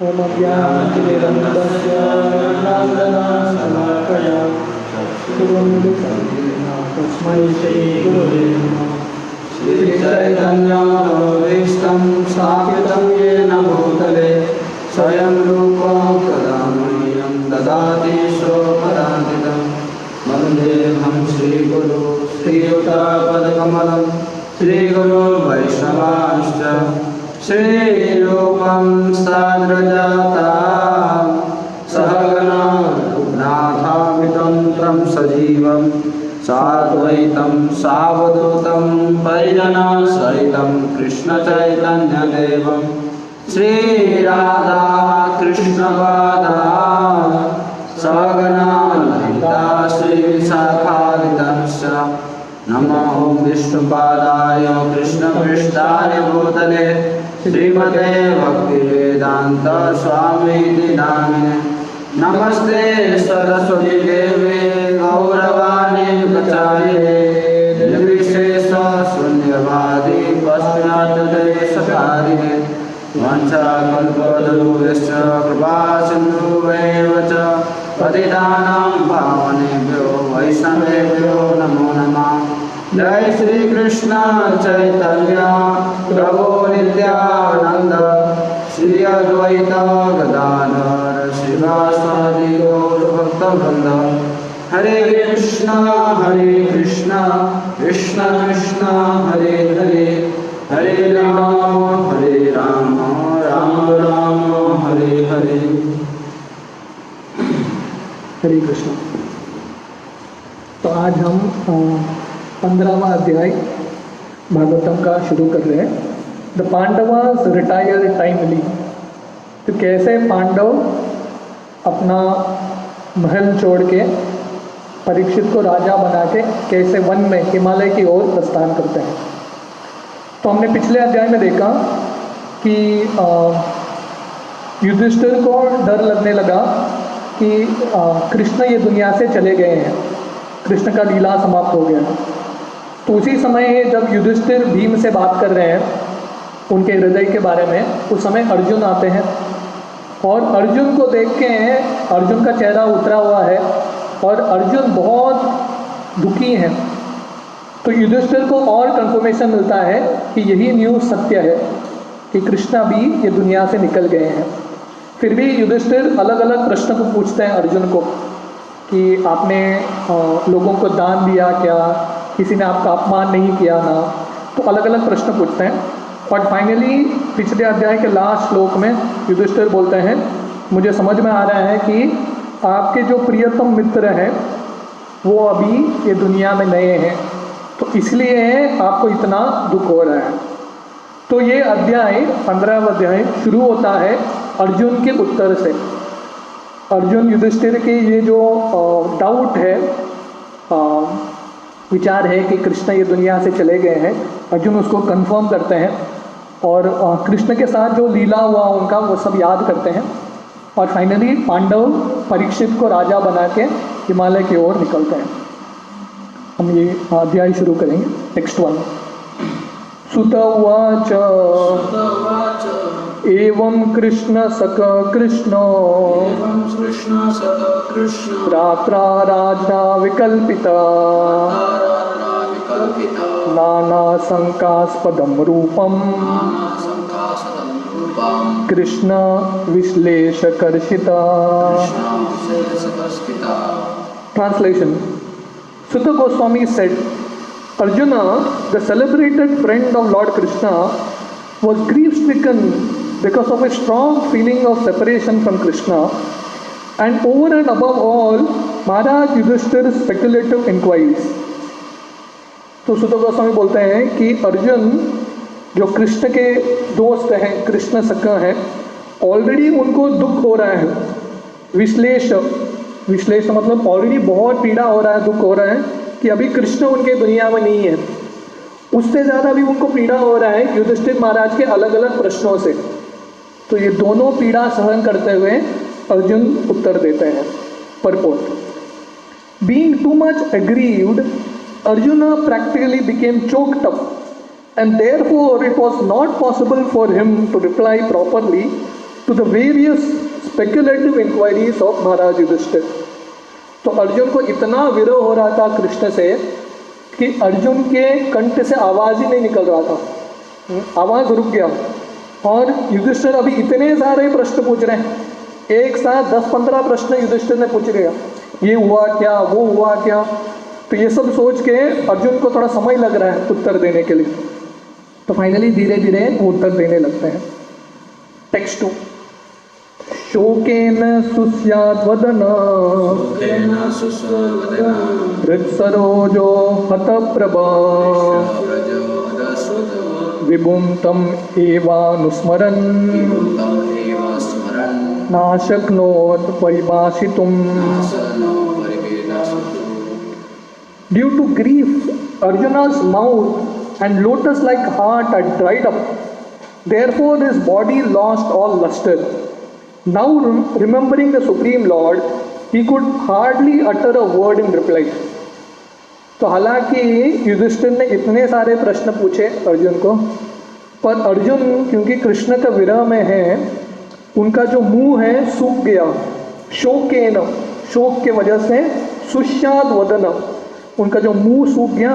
ओम ज्ञानतिमिरन्दस्य ज्ञानदानशलाकया चक्षुरुन्मिलितं तस्मै श्रीगुरवे नमः। श्रीचैतन्यमनोभीष्टं स्थापितं येन भूतले स्वयं रूपा कदा मह्यं ददाति स्वपदान्तिकं। वन्देऽहं श्रीगुरु श्रीयुतापदकमलं श्रीगुरुवैष्णवांश्च श्रीरूपं साग्रजातं सहगना रघुनाथामितं सजीवं साद्वैतं सावधूतं परिजनसहितं कृष्णचैतन्यदेवं श्रीराधा कृष्णपादान् सहगना ललिता श्रीविशाखान्वितांश्च नमो विष्णुपादाय कृष्णपृष्ठाय भूतले श्रीमते भक्तिवेदान्त स्वामीति नामिने। नमस्ते सरस्वती देवे गौरवाणी प्रचारिणे निर्विशेष शून्यवादी पश्चात्देशकारिणे वंशाकल्पतरुभ्यश्च कृपासिन्धुभ्येव च पतितानां पावनेभ्यो वैष्णवेभ्यो नमो नमः। जय श्री कृष्ण चैतन्य प्रभु नित्यानंद श्री अद्वैत गदाधर श्रीवासादि गौर भक्तवृंद। हरे कृष्ण कृष्ण कृष्ण हरे हरे, हरे राम राम राम हरे हरे। हरे कृष्ण। तो आज हम 15वां अध्याय भागवतम का शुरू कर रहे हैं। The Pandavas retire timely. तो कैसे पांडव अपना महल छोड़ के परीक्षित को राजा बना के कैसे वन में हिमालय की ओर प्रस्थान करते हैं। तो हमने पिछले अध्याय में देखा कि युधिष्ठिर को डर लगने लगा कि कृष्ण ये दुनिया से चले गए हैं, कृष्ण का लीला समाप्त हो गया। तो उसी समय जब युधिष्ठिर भीम से बात कर रहे हैं उनके हृदय के बारे में, उस समय अर्जुन आते हैं और अर्जुन को देख के अर्जुन का चेहरा उतरा हुआ है और अर्जुन बहुत दुखी हैं। तो युधिष्ठिर को और कंफर्मेशन मिलता है कि यही न्यूज़ सत्य है कि कृष्ण भी ये दुनिया से निकल गए हैं। फिर भी युधिष्ठिर अलग अलग प्रश्न को पूछते हैं अर्जुन को कि आपने लोगों को दान दिया क्या, किसी ने आपका अपमान नहीं किया ना। तो अलग अलग प्रश्न पूछते हैं और फाइनली पिछले अध्याय के लास्ट श्लोक में युधिष्ठिर बोलते हैं, मुझे समझ में आ रहा है कि आपके जो प्रियतम मित्र हैं वो अभी ये दुनिया में नए हैं, तो इसलिए आपको इतना दुख हो रहा है। तो ये अध्याय 15वां अध्याय शुरू होता है अर्जुन के उत्तर से। अर्जुन युधिष्ठिर के ये जो डाउट है, विचार है कि कृष्ण ये दुनिया से चले गए हैं, अर्जुन उसको कंफर्म करते हैं और कृष्ण के साथ जो लीला हुआ उनका वो सब याद करते हैं। और फाइनली पांडव परीक्षित को राजा बना के हिमालय की ओर निकलते हैं। हम ये अध्याय शुरू करेंगे। Next one. सुत उवाच एवं कृष्ण सक कृष्णो रात्रा राजा विकल्पिता नाना शंकास्पदं रूपम Krishna विश्लेषकर्षिता। Translation. Sutta Goswami said, Arjuna, the celebrated friend of Lord Krishna, was grief-stricken because of a strong feeling of separation from Krishna, and over and above all, Maharaj Yudhishthir's speculative inquiries. तो सुता गोस्वामी बोलते हैं कि अर्जुन जो कृष्ण के दोस्त हैं, कृष्ण सखा हैं, ऑलरेडी उनको दुख हो रहा है। विश्लेष मतलब ऑलरेडी बहुत पीड़ा हो रहा है, दुख हो रहा है कि अभी कृष्ण उनके दुनिया में नहीं है। उससे ज़्यादा भी उनको पीड़ा हो रहा है युधिष्ठिर महाराज के अलग अलग प्रश्नों से। तो ये दोनों पीड़ा सहन करते हुए अर्जुन उत्तर देते हैं। Purport. Being too much aggrieved, Arjuna practically became choked up, and therefore it was not possible for him to reply properly to the various speculative inquiries of Maharaj Yudhishthir. तो अर्जुन को इतना विरह हो रहा था कृष्ण से कि अर्जुन के कंठ से आवाज़ ही नहीं निकल रहा था, आवाज़ रुक गया। और युधिष्ठिर अभी इतने सारे प्रश्न पूछ रहे हैं, एक साथ 10-15 प्रश्न युधिष्ठिर ने पूछ लिया, ये हुआ क्या, वो हुआ क्या। तो ये सब सोच के अर्जुन को थोड़ा समय लग रहा है उत्तर देने के लिए। तो फाइनली धीरे धीरे वो उत्तर देने लगते हैं। टेक्स्ट 2, शोकेन सुस्याद्वदना हृत्सरोजो हतप्रभा विभुं तम एवानुस्मरन् नाशक्नोत् परिभाषितुम्। Due to grief, Arjuna's mouth and lotus-like heart had dried up. Therefore, his body lost all luster. Now, remembering the Supreme Lord, he could hardly utter a word in reply. तो हालांकि युधिष्ठिर ने इतने सारे प्रश्न पूछे अर्जुन को, पर अर्जुन क्योंकि कृष्ण का विरह में है, उनका जो मुंह है सूख गया। शोकेन, शोक के वजह से, सुष्याद वदन, उनका जो मुंह सूख गया।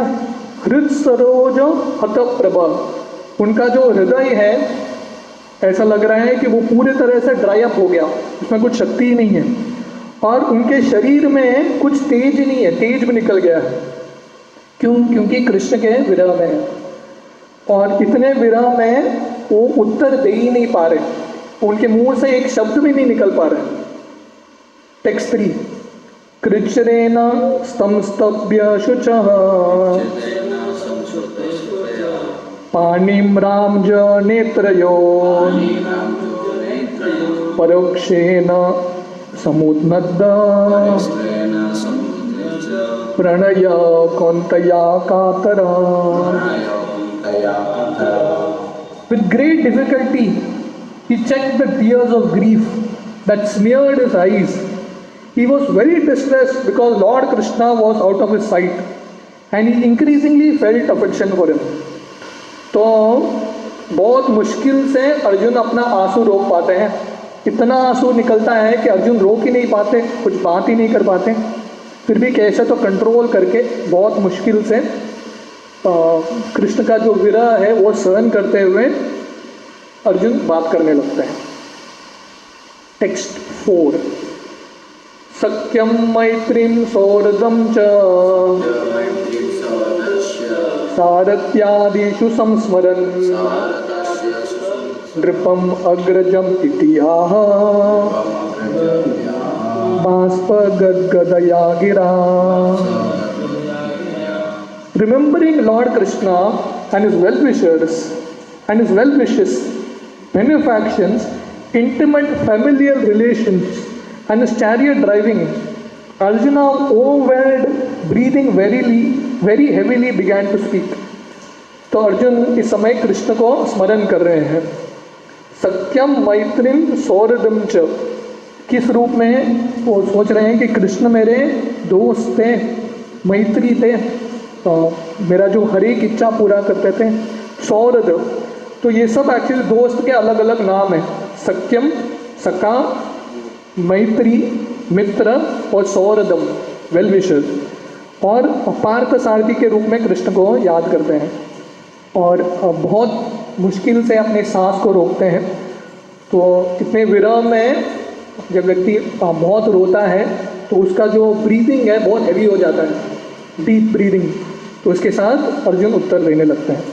हृद सरोज हतप्रभा, उनका जो हृदय है ऐसा लग रहा है कि वो पूरे तरह से ड्राई अप हो गया, उसमें कुछ शक्ति ही नहीं है। और उनके शरीर में कुछ तेज नहीं है, तेज भी निकल गया है। क्यों? क्योंकि कृष्ण के विरह में है। और इतने विरह में वो उत्तर दे ही नहीं पा रहे, उनके मुंह से एक शब्द भी नहीं निकल पा रहे। टेक्स्ट 3, कृच्छ्रेण संस्तभ्य शुचः पाणिं रामज नेत्रयो परोक्षेण समुद्नद्ध प्रणय कौन्तया कातरा। With great difficulty, he checked the tears of grief that smeared his eyes. He was very distressed because Lord Krishna was out of his sight, and he increasingly felt affection for him. तो बहुत मुश्किल से अर्जुन अपना आंसू रोक पाते हैं। इतना आंसू निकलता है कि अर्जुन रोक ही नहीं पाते, कुछ बात ही नहीं कर पाते। फिर भी कैसे तो कंट्रोल करके बहुत मुश्किल से कृष्ण का जो विरह है वो सहन करते हुए अर्जुन बात करने लगते हैं। टेक्स्ट 4, सख्यम मैत्रीं सौहृदं च सारथ्यादिषु संस्मरन् नृपम् अग्रजम् इतिहाह बाष्पगद्गदया गिरा। Remembering Lord Krishna and his well-wishes, benefactions, intimate familial relations, and his chariot driving, Arjuna, overwhelmed, breathing very heavily, began to speak. तो अर्जुन इस समय कृष्ण को स्मरण कर रहे हैं। सख्यम मैत्रीं सौहृदं च, किस रूप में वो सोच रहे हैं कि कृष्ण मेरे दोस्त थे, मैत्री थे, तो मेरा जो हर एक इच्छा पूरा करते थे। सौहृद, तो ये सब एक्चुअली दोस्त के अलग अलग नाम है। सख्यम सखा, मैत्री मित्र, और सौहृदम वेल विशर। और पार्थ सारथी के रूप में कृष्ण को याद करते हैं और बहुत मुश्किल से अपने सांस को रोकते हैं। तो इतने विरह में जब व्यक्ति बहुत रोता है तो उसका जो ब्रीदिंग है बहुत हैवी हो जाता है, डीप ब्रीदिंग। तो इसके साथ अर्जुन उत्तर देने लगते हैं।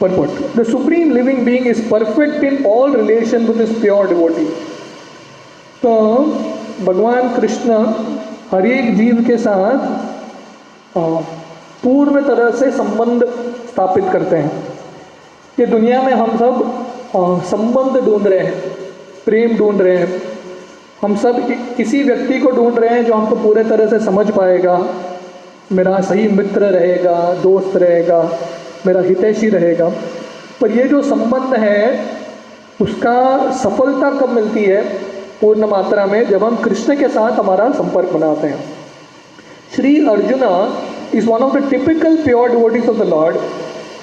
Purport: The supreme living being is perfect in all relation with his pure devotee. तो भगवान कृष्ण हर एक जीव के साथ पूर्ण तरह से संबंध स्थापित करते हैं। ये दुनिया में हम सब संबंध ढूंढ रहे हैं, प्रेम ढूंढ रहे हैं। हम सब किसी व्यक्ति को ढूंढ रहे हैं जो हमको पूरे तरह से समझ पाएगा, मेरा सही मित्र रहेगा, दोस्त रहेगा, मेरा हितैषी रहेगा। पर ये जो संबंध है उसका सफलता कब मिलती है? पूर्ण मात्रा में, जब हम कृष्ण के साथ हमारा संपर्क बनाते हैं। Shri arjuna is one of the typical pure devotees of the Lord,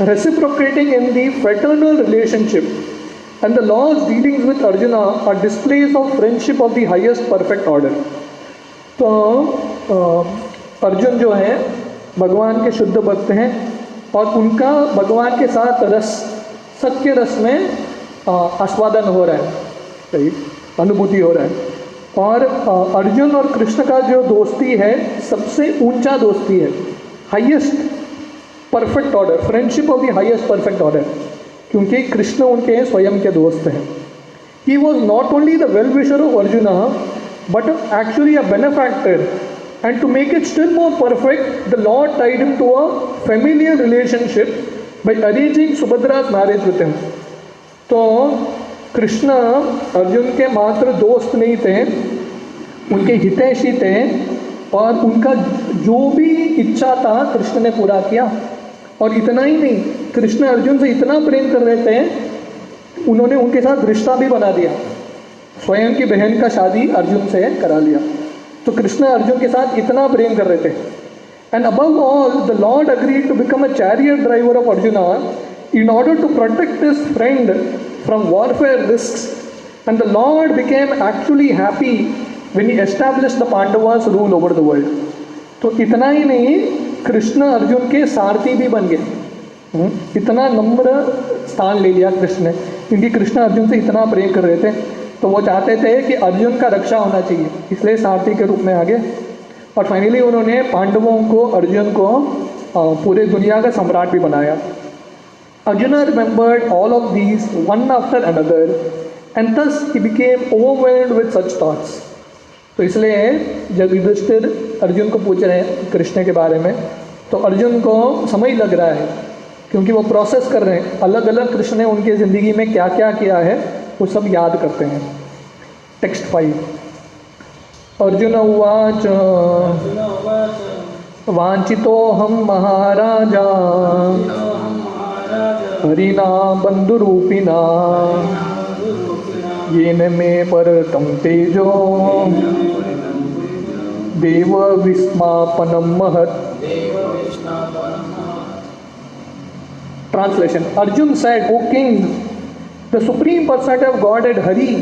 reciprocating in the fraternal relationship and the Lord's dealings with Arjuna are displays of friendship of the highest perfect order. तो अर्जुन जो है भगवान के शुद्ध भक्त हैं और उनका भगवान के साथ रस, सत्य रस में आस्वादन हो रहा है, सही अनुभूति हो रहा है। और अर्जुन और कृष्ण का जो दोस्ती है सबसे ऊंचा दोस्ती है, highest perfect order, friendship of the highest perfect order, क्योंकि कृष्ण उनके स्वयं के दोस्त हैं। He was not only the well wisher of arjuna but actually a benefactor, and to make it still more perfect, the Lord tied him to a familiar relationship by arranging Subhadra's marriage with him. तो कृष्ण अर्जुन के मात्र दोस्त नहीं थे, उनके हितैषी थे और उनका जो भी इच्छा था कृष्ण ने पूरा किया। और इतना ही नहीं, कृष्ण अर्जुन से इतना प्रेम कर रहे थे, उन्होंने उनके साथ रिश्ता भी बना दिया, स्वयं की बहन का शादी अर्जुन से करा लिया। तो कृष्ण अर्जुन के साथ इतना प्रेम कर रहे थे। And above all the lord agreed to become a chariot driver of Arjuna in order to protect his friend from warfare risks, and the Lord became actually happy when he established the Pandavas rule over the world. तो इतना ही नहीं, कृष्ण अर्जुन के सारथी भी बन गए। इतना नम्र स्थान ले लिया कृष्ण ने, क्योंकि कृष्ण अर्जुन से इतना प्रेम कर रहे थे, तो वो चाहते थे कि अर्जुन का रक्षा होना चाहिए, इसलिए सारथी के रूप में आ गए। और फाइनली उन्होंने पांडवों को, अर्जुन को पूरे दुनिया का सम्राट भी बनाया। Arjuna remembered all of these one after another, and thus he became overwhelmed with such thoughts. तो इसलिए जब युधिष्ठिर अर्जुन को पूछ रहे हैं कृष्ण के बारे में, तो अर्जुन को समय लग रहा है, क्योंकि वो प्रोसेस कर रहे हैं, अलग अलग कृष्ण ने उनकी ज़िंदगी में क्या क्या किया है वो सब याद करते हैं। टेक्स्ट 5। अर्जुन उवाच वांछितो हम महाराजा हरिना बंधुरूपिना येन मे परतं तेजो देव विस्मापनम महत्। Translation. Arjun said, O king, the supreme personality of Godhead Hari,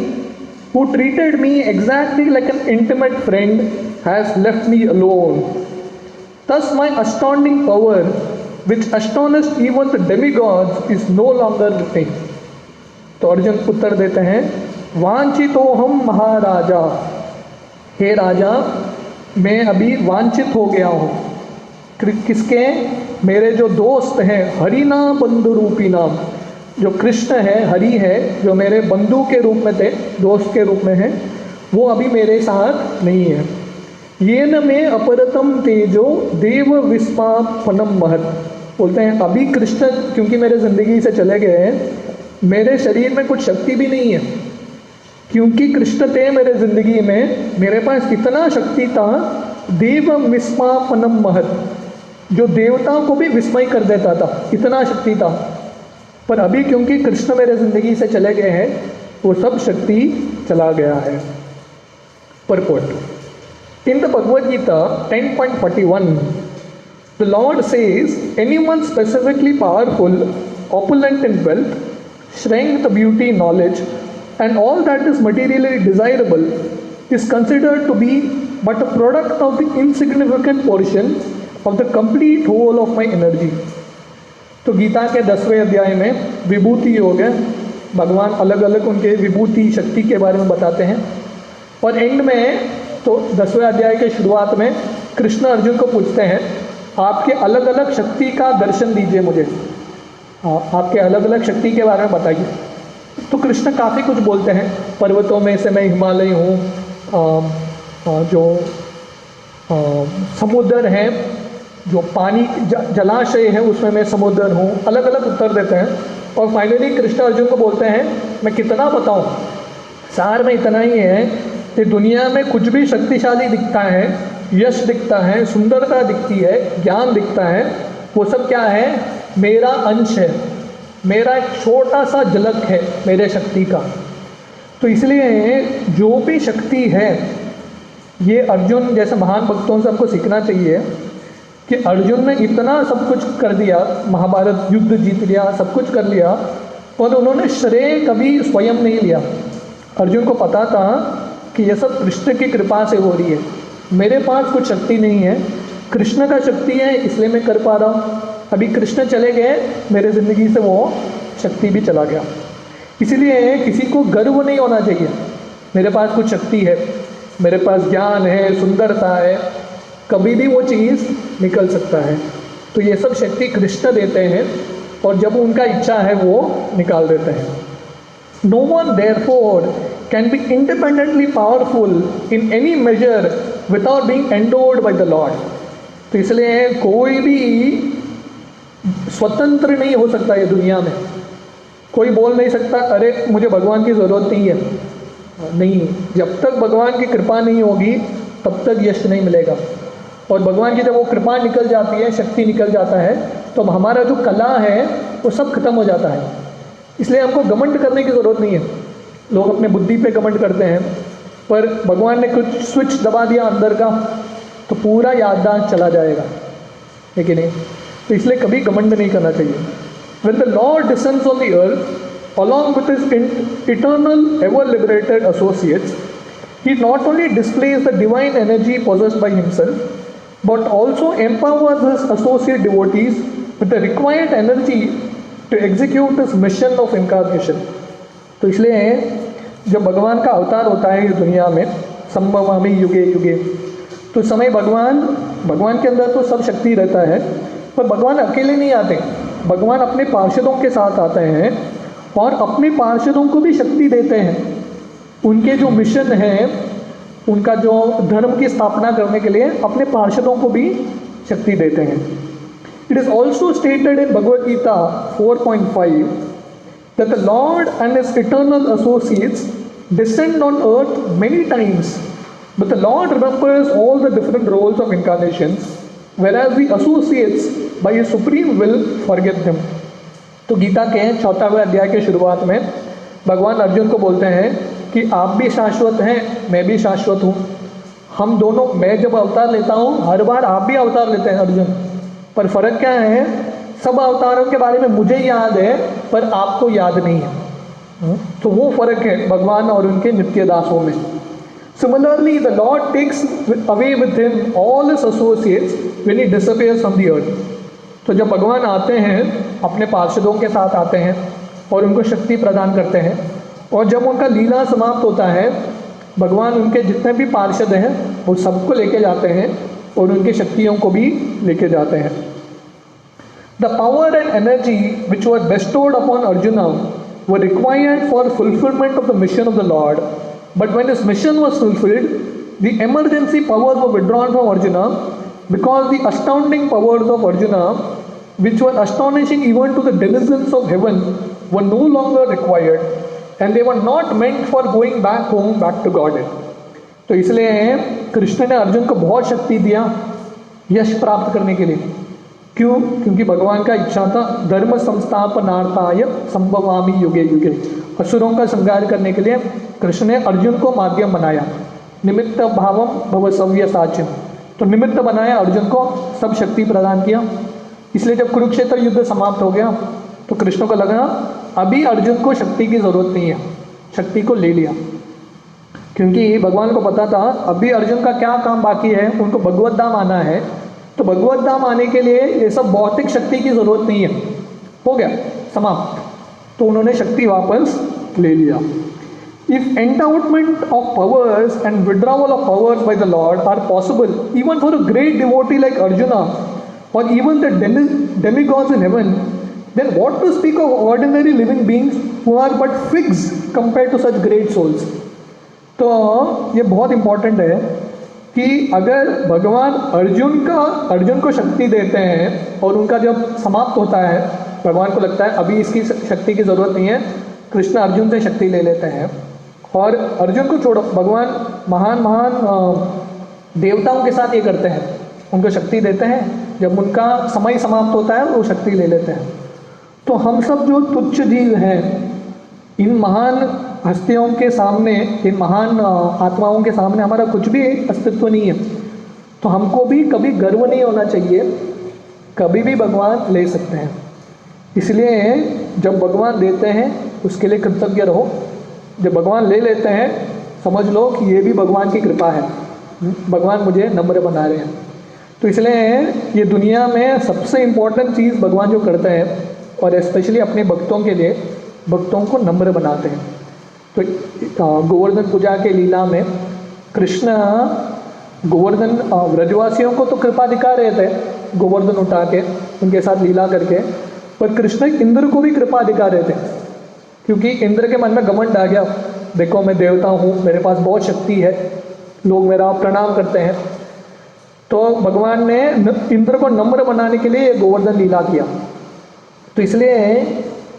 who treated me exactly like an intimate friend, has left me alone. Thus my astounding power, which astonished even the demigods, is no longer with me. तो अर्जुन उत्तर देते हैं, वांछितो हम महाराजा, हे राजा मैं अभी वांछित हो गया हूँ। किसके? मेरे जो दोस्त हैं, हरिना बंधु रूपी नाम, जो कृष्ण है, हरि है, जो मेरे बंधु के रूप में थे, दोस्त के रूप में हैं, वो अभी मेरे साथ नहीं है। ये न में अपरतम तेजो देव विस्मापनम महत्। बोलते हैं अभी कृष्ण क्योंकि मेरे ज़िंदगी से चले गए हैं, मेरे शरीर में कुछ शक्ति भी नहीं है, क्योंकि कृष्ण थे मेरे ज़िंदगी में, मेरे पास इतना शक्ति था, देव विस्मापनम महत्, जो देवताओं को भी विस्मय कर देता था, इतना शक्ति था। पर अभी क्योंकि कृष्ण मेरे ज़िंदगी से चले गए हैं, वो सब शक्ति चला गया है। Purport. In the Bhagavad Gita 10.41, the Lord says, anyone specifically powerful, opulent in wealth, strength, beauty, knowledge, and all that is materially desirable is considered to be but a product of the insignificant portion of the complete whole of my energy. तो गीता के 10वें अध्याय में विभूति योग है, भगवान अलग अलग उनके विभूति शक्ति के बारे में बताते हैं। और एंड में तो 10वें अध्याय के शुरुआत में कृष्ण अर्जुन को पूछते हैं, आपके अलग अलग शक्ति का दर्शन दीजिए मुझे, आपके अलग अलग शक्ति के बारे में बताइए। तो कृष्ण काफ़ी कुछ बोलते हैं, पर्वतों में से मैं हिमालय हूँ, जो समुद्र है, जो पानी जलाशय है उसमें मैं समुद्र हूँ, अलग अलग उत्तर देते हैं। और फाइनली कृष्ण अर्जुन को बोलते हैं, मैं कितना बताऊँ, सार में इतना ही है कि दुनिया में कुछ भी शक्तिशाली दिखता है, यश दिखता है, सुंदरता दिखती है, ज्ञान दिखता है, वो सब क्या है, मेरा अंश है, मेरा एक छोटा सा झलक है मेरे शक्ति का। तो इसलिए जो भी शक्ति है, ये अर्जुन जैसे महान भक्तों से हमको सीखना चाहिए कि अर्जुन ने इतना सब कुछ कर दिया, महाभारत युद्ध जीत लिया, सब कुछ कर लिया, और उन्होंने श्रेय कभी स्वयं नहीं लिया। अर्जुन को पता था कि यह सब कृष्ण की कृपा से हो रही है, मेरे पास कुछ शक्ति नहीं है, कृष्ण का शक्ति है इसलिए मैं कर पा रहा हूँ। अभी कृष्ण चले गए, मेरे ज़िंदगी से वो शक्ति भी चला गया। इसीलिए किसी को गर्व नहीं होना चाहिए, मेरे पास कुछ शक्ति है, मेरे पास ज्ञान है, सुंदरता है, कभी भी वो चीज़ निकल सकता है। तो ये सब शक्ति कृष्ण देते हैं और जब उनका इच्छा है वो निकाल देते हैं। No one therefore can be independently powerful in any measure without being endowed by the lord. तो इसलिए कोई भी स्वतंत्र नहीं हो सकता ये दुनिया में। कोई बोल नहीं सकता अरे मुझे भगवान की ज़रूरत नहीं है। नहीं, जब तक भगवान की कृपा नहीं होगी तब तक यश नहीं मिलेगा। और भगवान की जब वो कृपा निकल जाती है, शक्ति निकल जाता है, तो हमारा जो कला है वो सब खत्म हो जाता है। इसलिए हमको घमंड करने की ज़रूरत नहीं है। लोग अपने बुद्धि पे घमंड करते हैं, पर भगवान ने कुछ स्विच दबा दिया अंदर का तो पूरा याददाश्त चला जाएगा, है कि नहीं? तो इसलिए कभी घमंड नहीं करना चाहिए। When the Lord descends on the earth along with his eternal ever liberated associates, he not only displays the divine energy possessed by himself, but also empowers his associate devotees with the required energy to execute his mission of incarnation. तो इसलिए जब भगवान का अवतार होता है इस दुनिया में, संभवामि युगे युगे, तो समय भगवान के अंदर तो सब शक्ति रहता है, पर भगवान अकेले नहीं आते। भगवान अपने पार्षदों के साथ आते हैं और अपने पार्षदों को भी शक्ति देते हैं। उनके जो मिशन है, उनका जो धर्म की स्थापना करने के लिए अपने पार्षदों को भी शक्ति देते हैं। It is also stated in Bhagavad Gita 4.5 that the Lord and his eternal associates descend on earth many times, but the Lord remembers all the different roles of incarnations, whereas the associates by his supreme will forget them. तो गीता के 4वें अध्याय के शुरुआत में भगवान अर्जुन को बोलते हैं कि आप भी शाश्वत हैं, मैं भी शाश्वत हूँ। हम दोनों, मैं जब अवतार लेता हूँ हर बार आप भी अवतार लेते हैं अर्जुन, पर फ़र्क क्या है, सब अवतारों के बारे में मुझे याद है पर आपको याद नहीं है। तो वो फ़र्क है भगवान और उनके नित्य दासों में। Similarly, the Lord takes away with him all his associates when he disappears from the earth. तो जब भगवान आते हैं अपने पार्षदों के साथ आते हैं और उनको शक्ति प्रदान करते हैं, और जब उनका लीला समाप्त होता है भगवान उनके जितने भी पार्षद हैं वो सबको लेके जाते हैं और उनकी शक्तियों को भी लेके जाते हैं। The power and energy which were bestowed upon Arjuna were required for fulfillment of the mission of the Lord. But when his mission was fulfilled, the emergency powers were withdrawn from Arjuna because the astounding powers of Arjuna, which were astonishing even to the denizens of heaven, were no longer required and they were not meant for going back home, back to God. तो इसलिए कृष्ण ने अर्जुन को बहुत शक्ति दिया यश प्राप्त करने के लिए। क्यों? क्योंकि भगवान का इच्छा था धर्म संस्थापनार्थाय संभवामि युगे युगे, असुरों का संहार करने के लिए कृष्ण ने अर्जुन को माध्यम बनाया। निमित्त भावम भव सव्य साचिन, तो निमित्त बनाया अर्जुन को, सब शक्ति प्रदान किया। इसलिए जब कुरुक्षेत्र युद्ध समाप्त हो गया तो कृष्ण को लगा अभी अर्जुन को शक्ति की ज़रूरत नहीं है, शक्ति को ले लिया। क्योंकि भगवान को पता था अभी अर्जुन का क्या काम बाकी है, उनको भगवत धाम आना है, तो भगवत धाम आने के लिए ये सब भौतिक शक्ति की ज़रूरत नहीं है। हो गया समाप्त, तो उन्होंने शक्ति वापस ले लिया। If endowment of powers and withdrawal of powers by the Lord are possible even for a great devotee like Arjuna or even the demigods in heaven, then what to speak of ordinary living beings who are but figs compared to such great souls? तो ये बहुत important है कि अगर भगवान अर्जुन को शक्ति देते हैं और उनका जब समाप्त होता है, भगवान को लगता है अभी इसकी शक्ति की ज़रूरत नहीं है, कृष्ण अर्जुन से शक्ति ले लेते हैं और अर्जुन को छोड़ो, भगवान महान देवताओं के साथ ये करते हैं, उनको शक्ति देते हैं, जब उनका समय समाप्त होता है वो शक्ति ले लेते हैं। तो हम सब जो तुच्छ जीव हैं, इन महान हस्तियों के सामने, इन महान आत्माओं के सामने हमारा कुछ भी अस्तित्व नहीं है। तो हमको भी कभी गर्व नहीं होना चाहिए, कभी भी भगवान ले सकते हैं। इसलिए जब भगवान देते हैं उसके लिए कृतज्ञ रहो, जब भगवान ले लेते हैं समझ लो कि ये भी भगवान की कृपा है, भगवान मुझे नम्र बना रहे हैं। तो इसलिए ये दुनिया में सबसे इम्पोर्टेंट चीज़ भगवान जो करते हैं और स्पेशली अपने भक्तों के लिए, भक्तों को नम्र बनाते हैं। तो गोवर्धन पूजा के लीला में कृष्ण गोवर्धन व्रजवासियों को तो कृपा दिखा रहे थे गोवर्धन उठा के उनके साथ लीला करके, पर कृष्ण इंद्र को भी कृपा दिखा रहे थे, क्योंकि इंद्र के मन में घमंड आ गया, देखो मैं देवता हूँ, मेरे पास बहुत शक्ति है, लोग मेरा प्रणाम करते हैं। तो भगवान ने इंद्र को नम्र बनाने के लिए ये गोवर्धन लीला किया। तो इसलिए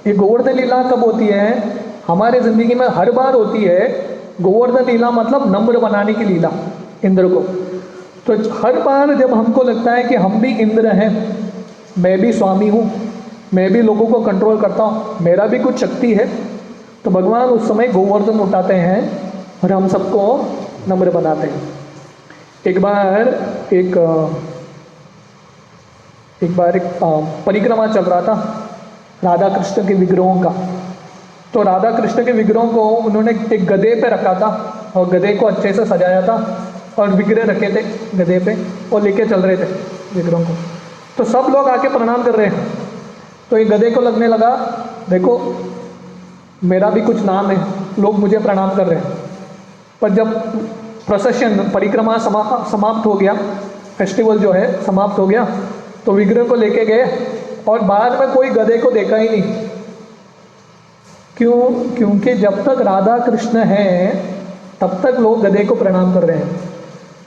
ये गोवर्धन लीला कब होती है? हमारे ज़िंदगी में हर बार होती है गोवर्धन लीला, मतलब नम्र बनाने की लीला इंद्र को। तो हर बार जब हमको लगता है कि हम भी इंद्र हैं, मैं भी स्वामी हूँ, मैं भी लोगों को कंट्रोल करता हूँ, मेरा भी कुछ शक्ति है, तो भगवान उस समय गोवर्धन उठाते हैं और हम सबको नम्र बनाते हैं। एक बार एक परिक्रमा चल रहा था राधा कृष्ण के विग्रहों का। तो राधा कृष्ण के विग्रहों को उन्होंने एक गधे पे रखा था और गधे को अच्छे से सजाया था और विग्रह रखे थे गधे पे और लेके चल रहे थे विग्रहों को। तो सब लोग आके प्रणाम कर रहे हैं। तो ये गधे को लगने लगा, देखो मेरा भी कुछ नाम है, लोग मुझे प्रणाम कर रहे हैं। पर जब प्रोसेशन परिक्रमा समाप्त हो गया, फेस्टिवल जो है समाप्त हो गया, तो विग्रह को लेके गए और बाद में कोई गधे को देखा ही नहीं। क्यों? क्योंकि जब तक राधा कृष्ण हैं तब तक लोग गधे को प्रणाम कर रहे हैं।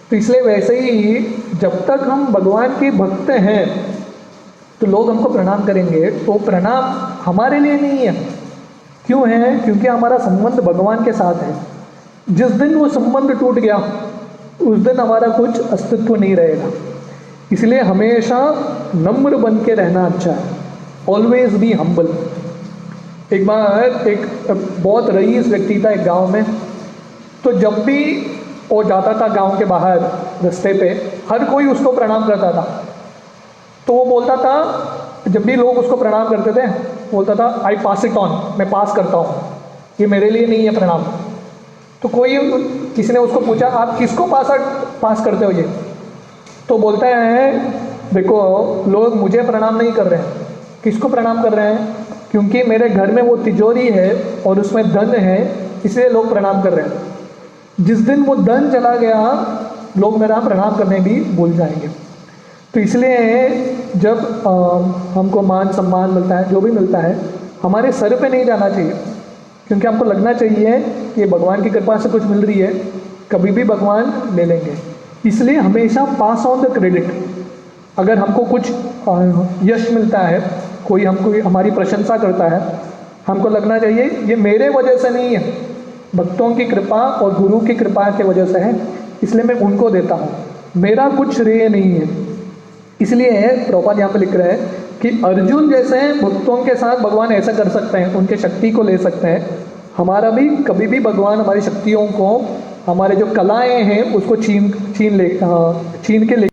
तो इसलिए वैसे ही जब तक हम भगवान के भक्त हैं तो लोग हमको प्रणाम करेंगे, तो प्रणाम हमारे लिए नहीं है। क्यों है? क्योंकि हमारा संबंध भगवान के साथ है। जिस दिन वो संबंध टूट गया उस दिन हमारा कुछ अस्तित्व नहीं रहेगा। इसलिए हमेशा नम्र बन के रहना अच्छा है, ऑलवेज बी हम्बल। एक बार एक बहुत रईस व्यक्ति था एक गांव में, तो जब भी वो जाता था गांव के बाहर रास्ते पे, हर कोई उसको प्रणाम करता था। तो वो बोलता था, जब भी लोग उसको प्रणाम करते थे बोलता था आई पास इट ऑन, मैं पास करता हूँ, ये मेरे लिए नहीं है प्रणाम। तो किसी ने उसको पूछा आप किसको पास करते हो ये? तो बोलता है देखो लोग मुझे प्रणाम नहीं कर रहे हैं, किसको प्रणाम कर रहे हैं? क्योंकि मेरे घर में वो तिजोरी है और उसमें धन है, इसलिए लोग प्रणाम कर रहे हैं। जिस दिन वो धन चला गया लोग मेरा प्रणाम करने भी भूल जाएंगे। तो इसलिए जब हमको मान सम्मान मिलता है, जो भी मिलता है, हमारे सर पे नहीं जाना चाहिए, क्योंकि हमको लगना चाहिए कि भगवान की कृपा से कुछ मिल रही है, कभी भी भगवान ले लेंगे। इसलिए हमेशा पास ऑन द क्रेडिट। अगर हमको कुछ यश मिलता है, कोई हमको हमारी प्रशंसा करता है, हमको लगना चाहिए ये मेरे वजह से नहीं है, भक्तों की कृपा और गुरु की कृपा की वजह से है, इसलिए मैं उनको देता हूँ, मेरा कुछ श्रेय नहीं है। इसलिए प्रभुपाद यहाँ पे लिख रहे हैं कि अर्जुन जैसे भक्तों के साथ भगवान ऐसा कर सकते हैं, उनके शक्ति को ले सकते हैं। हमारा भी कभी भी भगवान हमारी शक्तियों को, हमारे जो कलाएं हैं उसको छीन के ले